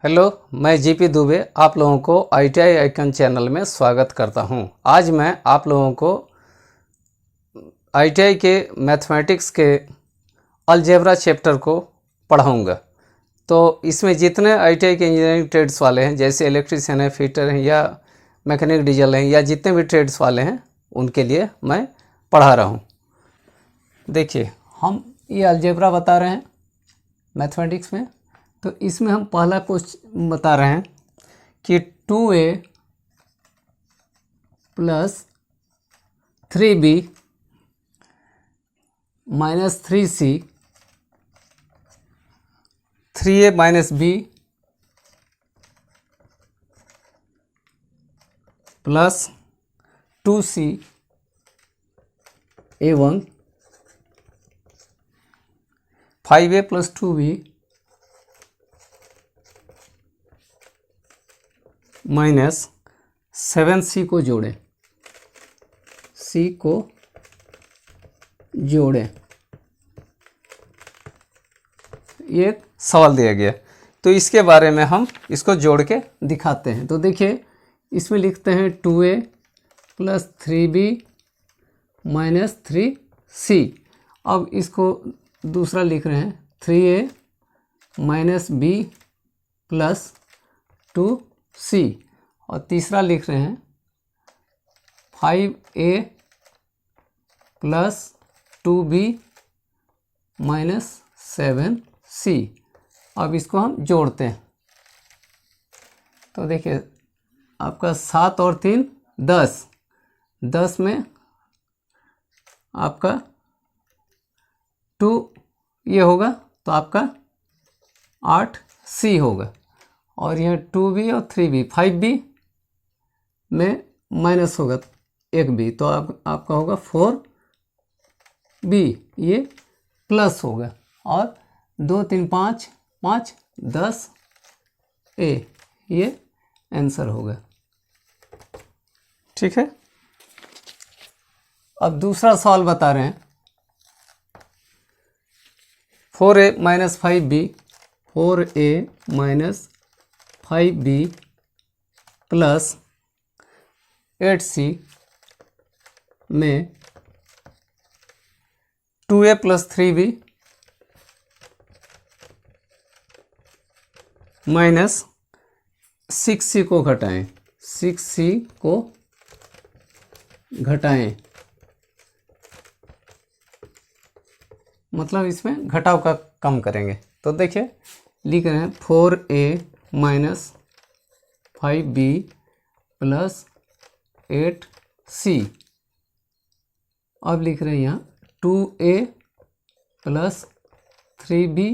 Hello, मैं GP Dubey आप लोगों को ITI आइकन चैनल में स्वागत करता हूं। आज मैं आप लोगों को ITI के मैथमेटिक्स के अलजेब्रा चैप्टर को पढ़ाऊंगा। तो इसमें जितने ITI के इंजीनियरिंग ट्रेड्स वाले हैं, जैसे इलेक्ट्रीशियन है, फिटर हैं या मैकेनिक डीजल हैं या जितने भी ट्रेड्स वाले हैं, उनके लिए मैं पढ़ा रहा हूं। देखिए, हम ये अलजेब्रा बता रहे हैं मैथमेटिक्स में। तो इसमें हम पहला क्वेश्चन बता रहे हैं कि 2a plus 3b minus 3c 3a minus b plus 2c a1 5a plus 2b minus 7c को जोड़ें, c को जोड़ें। ये सवाल दिया गया, तो इसके बारे में हम इसको जोड़ के दिखाते हैं। तो देखिए, इसमें लिखते हैं 2a plus 3b minus 3c। अब इसको दूसरा लिख रहे हैं 3a minus b plus 2c, और तीसरा लिख रहे हैं 5a plus 2b minus 7c। अब इसको हम जोड़ते हैं। तो देखिए, आपका 7 और 3 10, 10 में आपका 2 ये होगा तो आपका 8c होगा, और यह 2b और 3b 5b में माइनस होगा 1b, तो आपका होगा 4b, ये प्लस होगा, और 2 3 5 5 10a, ये आंसर होगा। ठीक है। अब दूसरा सवाल बता रहे हैं 4a minus 5b 4a minus 5b plus 8c में 2a plus 3b minus 6c को घटाएं, 6c को घटाएं, मतलब इसमें घटाव का कम करेंगे। तो देखिए, लिख रहे हैं 4a minus 5b plus 8c। अब लिख रहे हैं यहाँ 2a plus 3b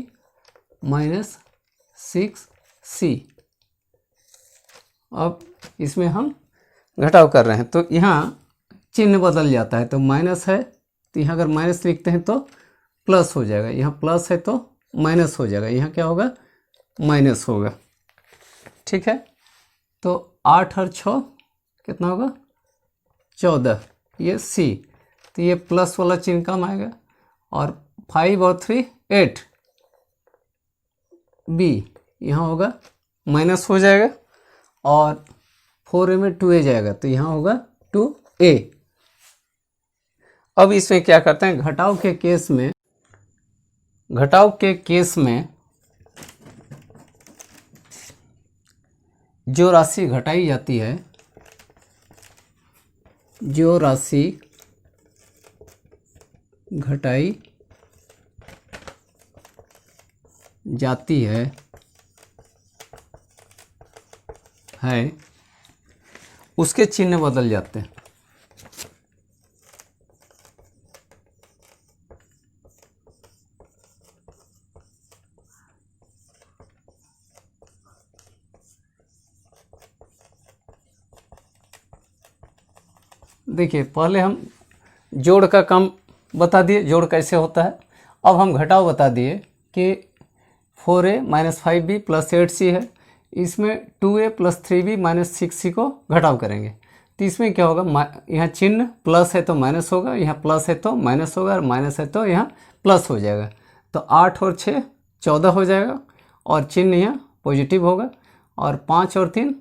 minus 6c। अब इसमें हम घटाव कर रहे हैं, तो यहाँ चिन्ह बदल जाता है। तो माइनस है तो यहाँ अगर माइनस लिखते हैं तो प्लस हो जाएगा, यहाँ प्लस है तो माइनस हो जाएगा, यहाँ क्या होगा, माइनस होगा। ठीक है। तो 8 और 6 कितना होगा, 14, ये c, तो ये प्लस वाला चिन्ह कम आएगा, और 5 और 3 8 b, यहाँ होगा माइनस हो जाएगा, और 4a में 2a जाएगा, तो यहाँ होगा 2a। अब इसमें क्या करते हैं, घटाव के केस में जो राशि घटाई जाती है, जो राशि घटाई जाती है उसके चिन्ह बदल जाते हैं। देखिए, पहले हम जोड़ का काम बता दिए, जोड़ कैसे होता है। अब हम घटाव बता दिए कि 4a minus 5b plus 8c है, इसमें 2a plus 3b minus 6c को घटाव करेंगे। तो इसमें क्या होगा, यहाँ चिन्ह प्लस है तो माइनस होगा, यहाँ प्लस है तो माइनस होगा, और माइनस है तो यहाँ प्लस हो जाएगा। तो 8 और 6 14 हो जाएगा, और चिन्ह यहाँ पॉजिटिव होगा, और 5 और 3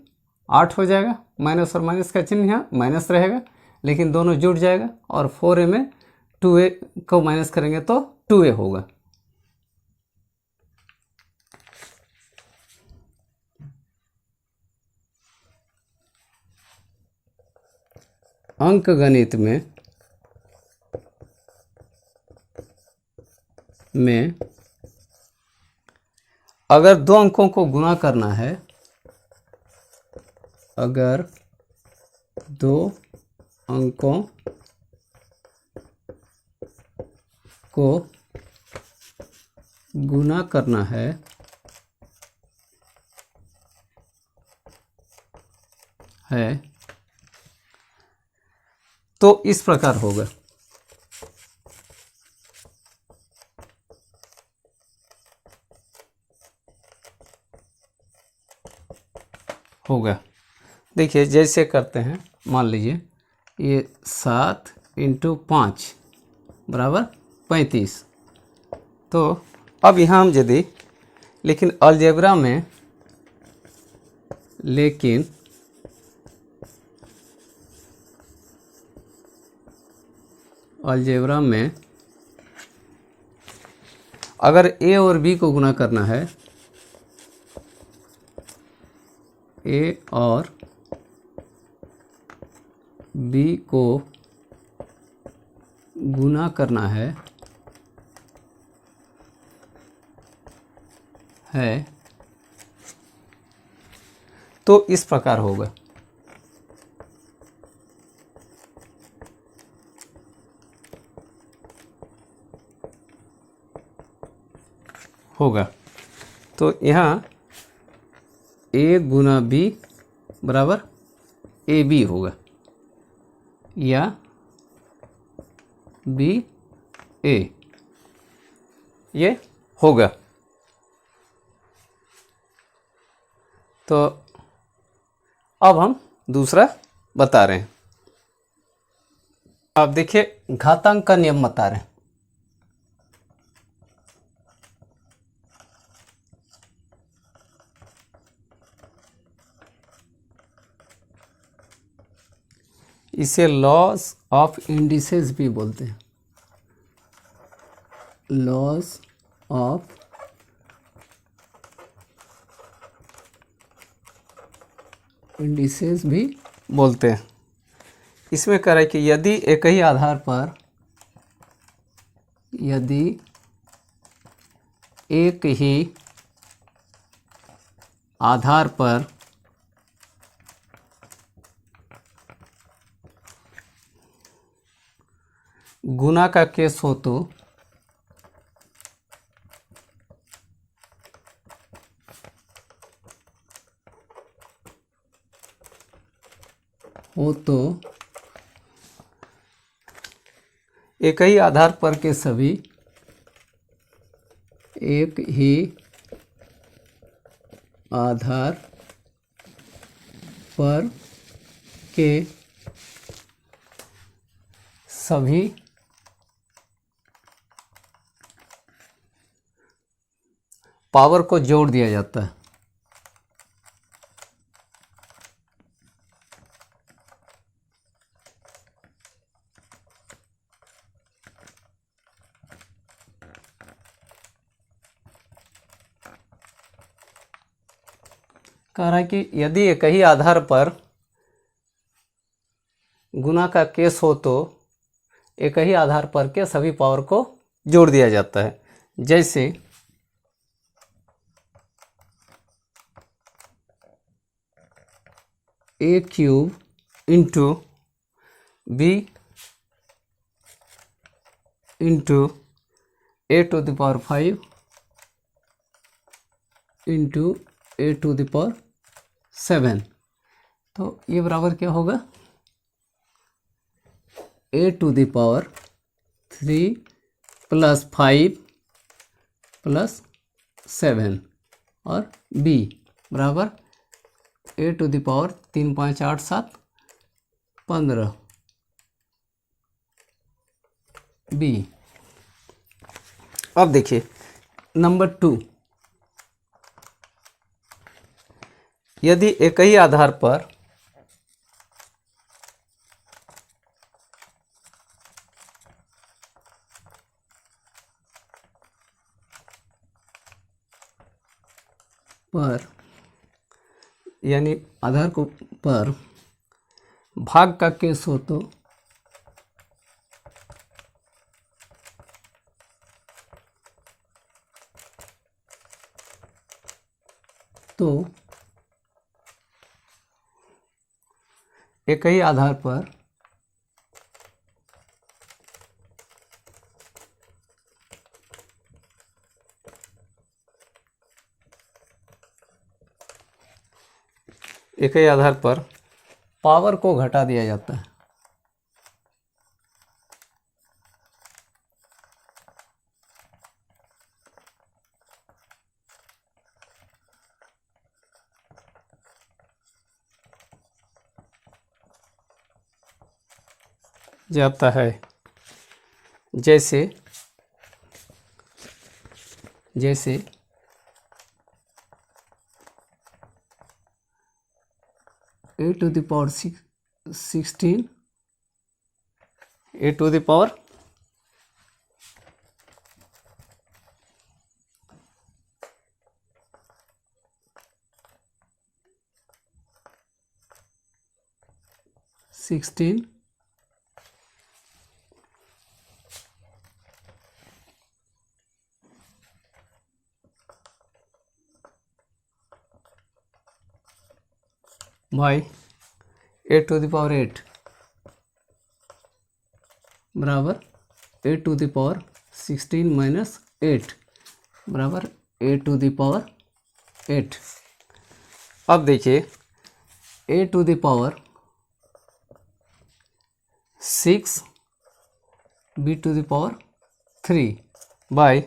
8 हो जाएगा। माइनस और माइनस का चिन्ह यहाँ माइनस रहेगा, लेकिन दोनों जुड़ जाएगा, और 4a में 2a को माइनस करेंगे तो 2a होगा। अंक गणित में अगर दो अंकों को गुणा करना है, अगर दो अंकों को गुणा करना है तो इस प्रकार होगा। देखिए जैसे करते हैं, मान लीजिए ये 7 × 5 बराबर 35। तो अब यहाँ हम यदि लेकिन अलजेब्रा में अगर a और b को गुणा करना है, a और b को गुणा करना है तो इस प्रकार होगा। तो यहाँ a गुना b बराबर ab होगा, या b a, ये होगा। तो अब हम दूसरा बता रहे हैं। आप देखिए घातांक का नियम बता रहे हैं। इसे लॉस ऑफ इंडिसेस भी बोलते हैं, लॉस ऑफ इंडिसेस भी बोलते हैं। इसमें कह रहा है कि यदि एक ही आधार पर गुना का केस हो तो एक ही आधार पर के सभी एक ही आधार पर के सभी पावर को जोड़ दिया जाता है। कह रहा है कि यदि एक ही आधार पर गुना का केस हो तो एक ही आधार पर के सभी पावर को जोड़ दिया जाता है। जैसे a³ into b into a⁵ into a⁷। तो ये बराबर क्या होगा, a⁵ + 5 + 7 और b बराबर a⁵ 3 5 8 7 15 b। अब देखिए नंबर 2, यदि एक ही आधार पर यानी आधार को पर भाग का केस हो तो एक ही आधार पर पावर को घटा दिया जाता है। जाता है जैसे a to the power 16 a to the power 16 by a to the power 8 बराबर a to the power 16 minus 8 बराबर a to the power 8। अब देखिए a to the power 6 b to the power 3 by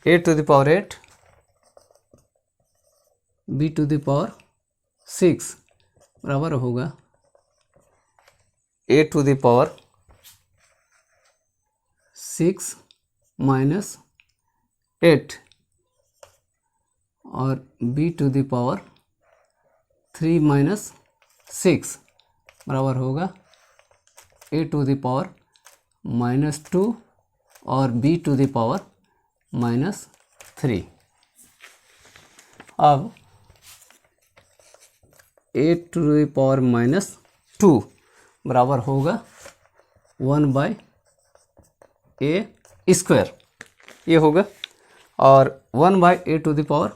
a to the power 8 b to the power 6 बराबर होगा a to the power 6 minus 8 और b to the power 3 minus 6 बराबर होगा a to the power -2 और b to the power -3। अब a to the power -2 बराबर होगा 1/a² ये होगा, और 1/a to the power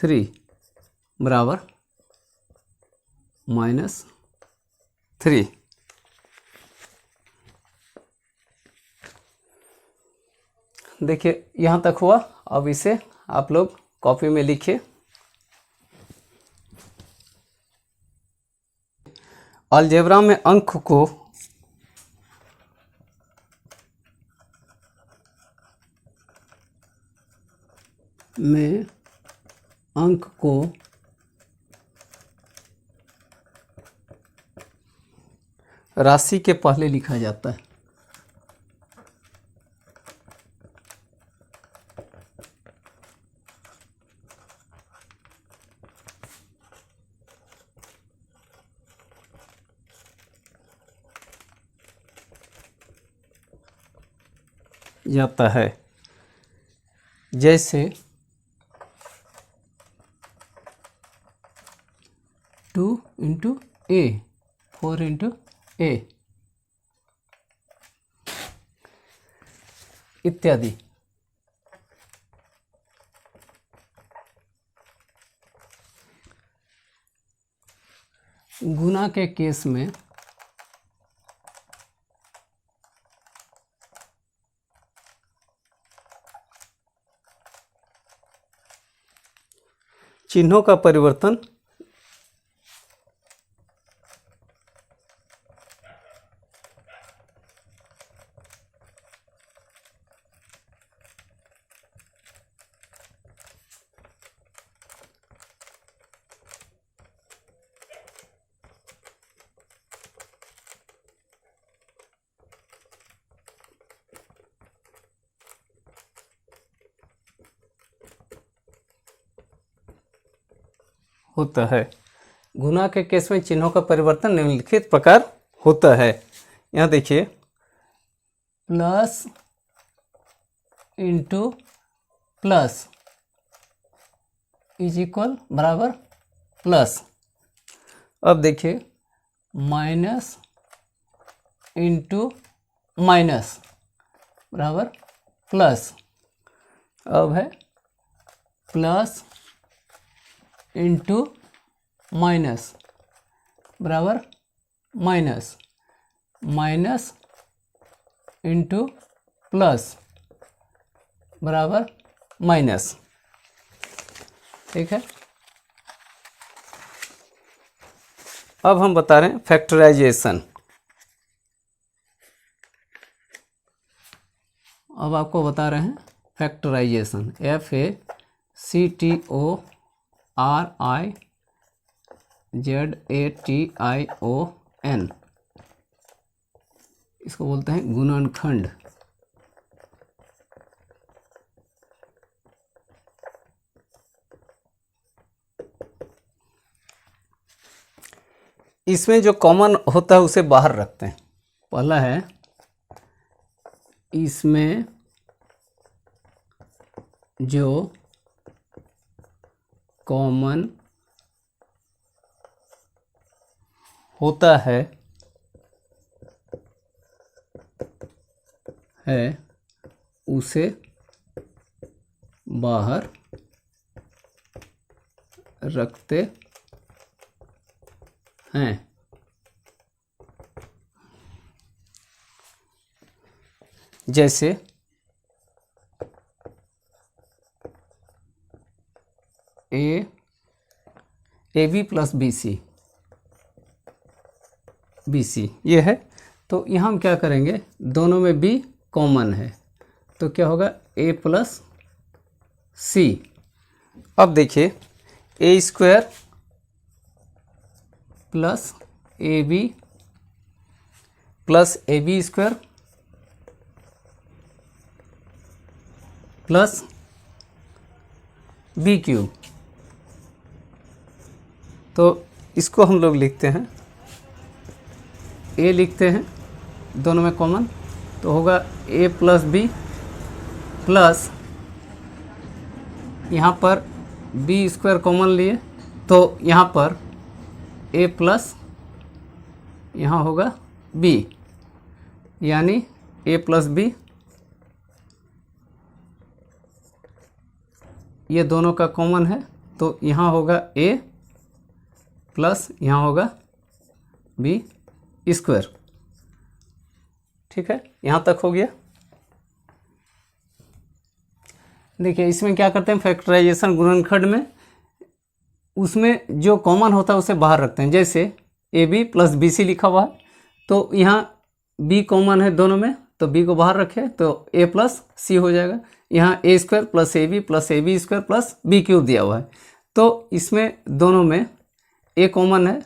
3 बराबर -3। देखिए यहाँ तक हुआ। अब इसे आप लोग कॉपी में लिखिए। अलजेब्रा में अंक को राशि के पहले लिखा जाता है। जैसे 2 × a 4 × a इत्यादि। गुना के केस में चिन्हों का परिवर्तन होता है। गुना के केस में चिन्हों का परिवर्तन निम्नलिखित प्रकार होता है। यहाँ देखिए, plus into plus is equal बराबर प्लस। अब देखिए, माइनस इंटू माइनस बराबर प्लस। अब है प्लस इंटू माइनस बराबर माइनस, माइनस इंटू प्लस बराबर माइनस। ठीक है। अब हम बता रहे हैं फैक्टराइजेशन। अब आपको बता रहे हैं फैक्टराइजेशन, FACTORIZATION, इसको बोलते हैं गुणनखंड। इसमें जो कॉमन होता है उसे बाहर रखते हैं। पहला है, इसमें जो कॉमन होता है उसे बाहर रखते हैं। जैसे A B plus B C ये है, तो यहाँ हम क्या करेंगे, दोनों में बी कॉमन है तो क्या होगा, ए प्लस सी। अब देखिए, a square plus a b square plus b cube, तो इसको हम लोग लिखते हैं, ए लिखते हैं दोनों में कॉमन, तो होगा ए प्लस बी प्लस, यहाँ पर बी स्क्वायर कॉमन लिए तो यहाँ पर ए प्लस यहाँ होगा बी, यानी ए प्लस बी, ये दोनों का कॉमन है तो यहाँ होगा ए प्लस यहाँ होगा बी स्क्वायर। ठीक है, यहाँ तक हो गया। देखिए, इसमें क्या करते हैं फैक्टराइजेशन गुणनखंड में, उसमें जो कॉमन होता है उसे बाहर रखते हैं। जैसे A B plus B C लिखा हुआ है तो यहाँ बी कॉमन है दोनों में तो बी को बाहर रखे तो ए प्लस सी हो जाएगा। यहाँ a square plus a b square plus b cube दिया हुआ है तो इसमें दोनों में ए कॉमन है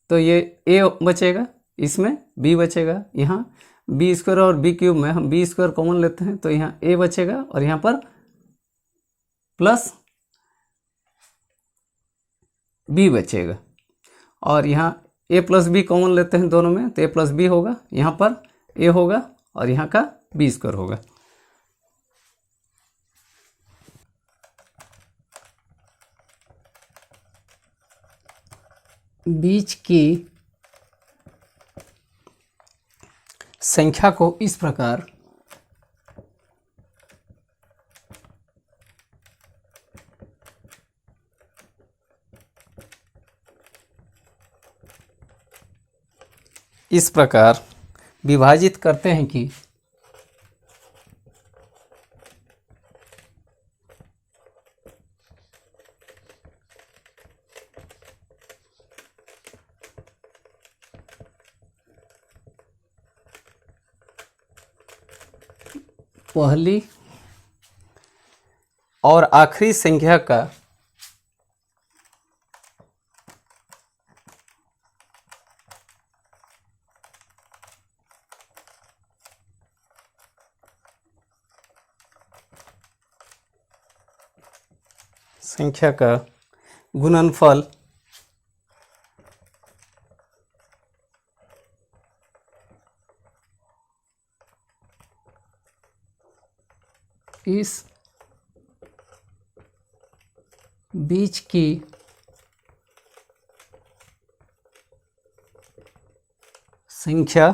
तो ये ए बचेगा, इसमें बी बचेगा। यहाँ बी स्क्वायर और बी क्यूब में हम बी स्क्वायर कॉमन लेते हैं तो यहाँ ए बचेगा और यहाँ पर प्लस बी बचेगा, और यहाँ ए प्लस बी कॉमन लेते हैं दोनों में तो ए प्लस बी होगा, यहाँ पर ए होगा और यहाँ का बी स्क्वायर होगा। बीच की संख्या को इस प्रकार विभाजित करते हैं कि पहली और आखिरी संख्या का गुणनफल इस बीच की संख्या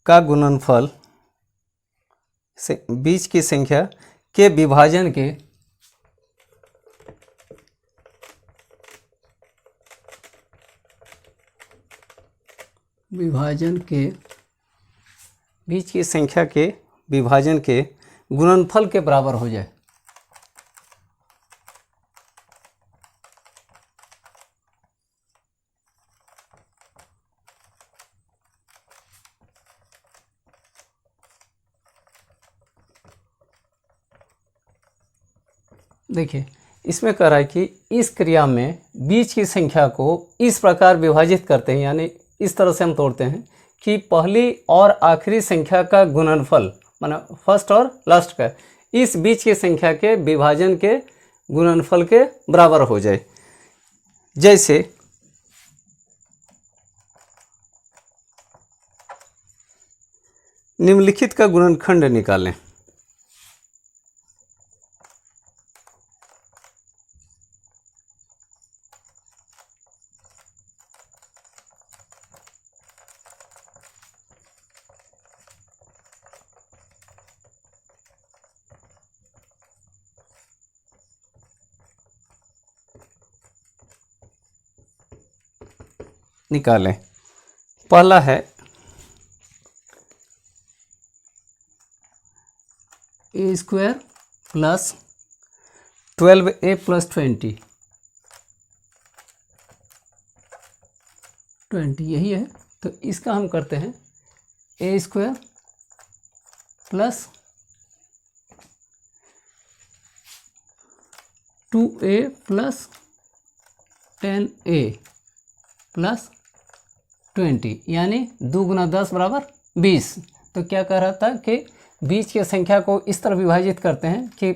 का गुणनफल बीच की संख्या के विभाजन के बीच की संख्या के विभाजन के गुणनफल के बराबर हो जाए। देखिए इसमें कह रहा है कि इस क्रिया में बीच की संख्या को इस प्रकार विभाजित करते हैं, यानी इस तरह से हम तोड़ते हैं कि पहली और आखिरी संख्या का गुणनफल माना फर्स्ट और लास्ट का इस बीच की संख्या के विभाजन के गुणनफल के बराबर हो जाए। जैसे निम्नलिखित का गुणनखंड निकालें। निकालें। पहला है ए स्क्वायर प्लस 12a प्लस 20 यही है। तो इसका हम करते हैं a square plus 2a plus 10a plus 20 यानी 2 गुना 10 बराबर 20। तो क्या कह रहा था कि बीच की संख्या को इस तरह विभाजित करते हैं कि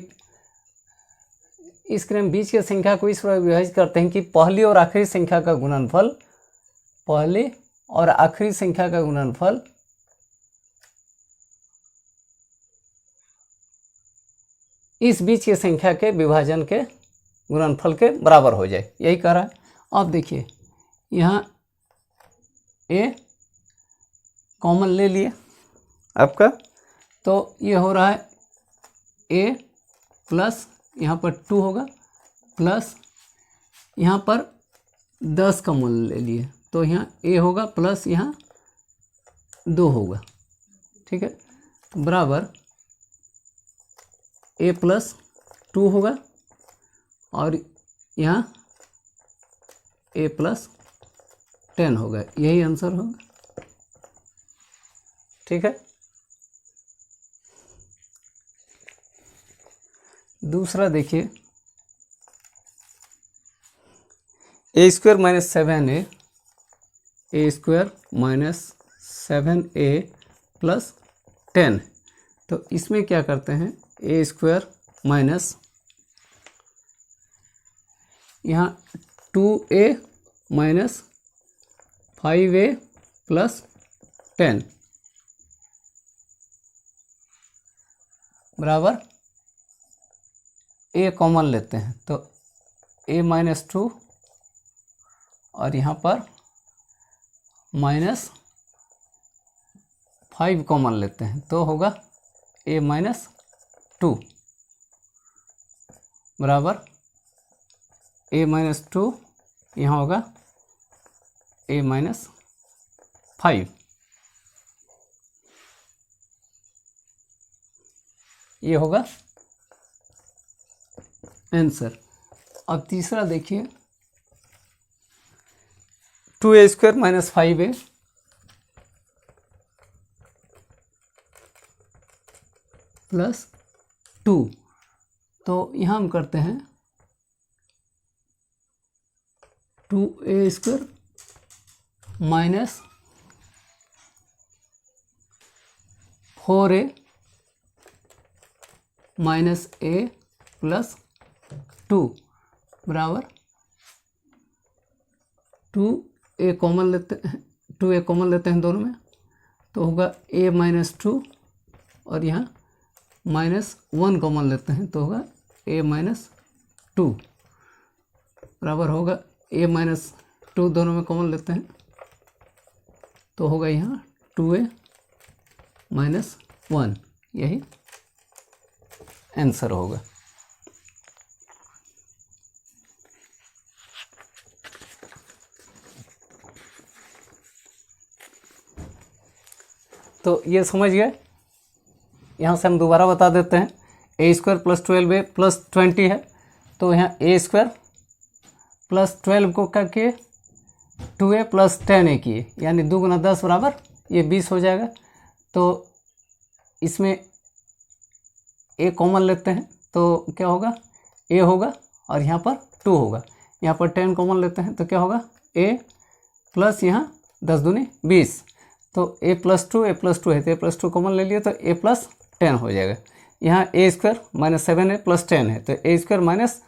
इस क्रम बीच की संख्या को इस तरह विभाजित करते हैं कि पहली और आखिरी संख्या का गुणनफल इस बीच की संख्या के विभाजन के गुणनफल के बराबर हो जाए, यही कह रहा है। अब देखिए यहाँ ए कॉमन ले लिए आपका, तो ये हो रहा है ए प्लस यहाँ पर 2 होगा प्लस यहाँ पर 10 का मूल्य ले लिए, तो यहाँ ए होगा प्लस यहाँ 2 होगा, ठीक है, बराबर ए प्लस 2 होगा और यहाँ ए प्लस 10 होगा, यही आंसर होगा, ठीक है। दूसरा देखिए a square minus 7a plus 10। तो इसमें क्या करते हैं ए स्क्वायर माइनस यहाँ 2a माइनस 5a प्लस 10 बराबर ए कॉमन लेते हैं, तो a माइनस 2 और यहाँ पर माइनस 5 कॉमन लेते हैं, तो होगा a माइनस 2 बराबर a माइनस 2 यहाँ होगा a माइनस 5, ये होगा आंसर। अब तीसरा देखिए 2a square minus 5a plus 2, तो यहाँ हम करते हैं 2a square minus 4a minus a plus 2 बराबर 2a कॉमन लेते हैं दोनों में, तो होगा a माइनस 2 और यहाँ -1 कॉमन लेते हैं तो होगा a माइनस 2 बराबर होगा a माइनस 2 दोनों में कॉमन लेते हैं तो होगा यहाँ 2a माइनस 1, यही आंसर होगा। तो ये समझ गए। यहाँ से हम दोबारा बता देते हैं, a square plus 12a plus 20 है तो यहाँ a स्क्वायर प्लस 12 को करके 2a प्लस 10a किए, यानी 2 गुना 10 बराबर ये 20 हो जाएगा। तो इसमें a कॉमन लेते हैं तो क्या होगा, a होगा और यहाँ पर 2 होगा। यहाँ पर 10 कॉमन लेते हैं तो क्या होगा, a प्लस यहाँ 10 दूनी 20, तो a प्लस 2 है तो a प्लस 2 कॉमन ले लिए तो a प्लस 10 हो जाएगा। यहाँ a square minus 7a plus 10 है तो a स्क्वायर माइनस,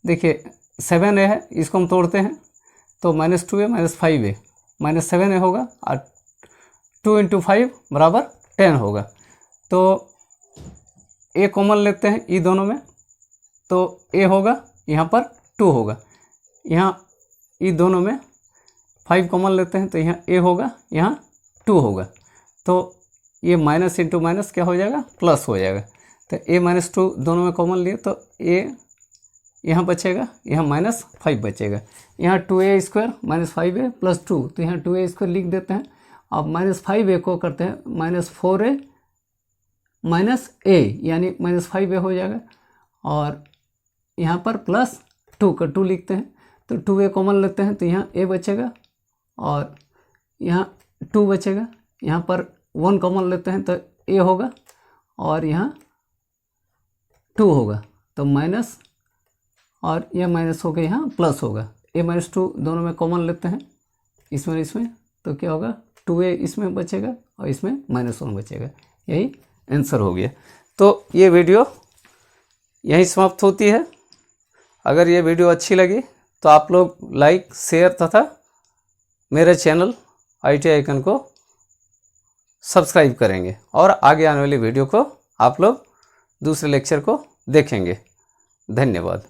देखिए 7a है, इसको हम तोड़ते हैं तो minus 2a minus 5a minus 7a होगा और 2 इंटू 5 बराबर 10 होगा। तो a कॉमन लेते हैं ये दोनों में तो a होगा, यहाँ पर 2 होगा, यहाँ ये दोनों में 5 कॉमन लेते हैं तो यहाँ a होगा, यहाँ 2 होगा। तो ये माइनस इंटू माइनस क्या हो जाएगा, प्लस हो जाएगा। तो a माइनस 2 दोनों में कॉमन लिए तो a यहाँ बचेगा, यहाँ माइनस 5 बचेगा। यहाँ 2a square minus 5a plus 2, तो यहाँ 2a स्क्वायर लिख देते हैं। अब माइनस 5a को करते हैं माइनस 4a माइनस a, यानी माइनस 5a हो जाएगा। और यहाँ पर प्लस 2 का 2 लिखते हैं तो 2a कॉमन लेते हैं तो यहाँ a बचेगा और यहाँ 2 बचेगा। यहाँ पर 1 कॉमन लेते हैं तो a होगा और यहाँ 2 होगा, तो माइनस और यह माइनस होगा, यहाँ प्लस होगा। a माइनस 2 दोनों में कॉमन लेते हैं इसमें तो क्या होगा, 2a इसमें बचेगा और इसमें माइनस 1 बचेगा, यही आंसर हो गया। तो ये वीडियो यहीं समाप्त होती है। अगर ये वीडियो अच्छी लगी तो आप लोग लाइक, शेयर तथा मेरे चैनल ITI आइकन को सब्सक्राइब करेंगे और आगे आने वाली वीडियो को आप लोग दूसरे लेक्चर को देखेंगे। धन्यवाद।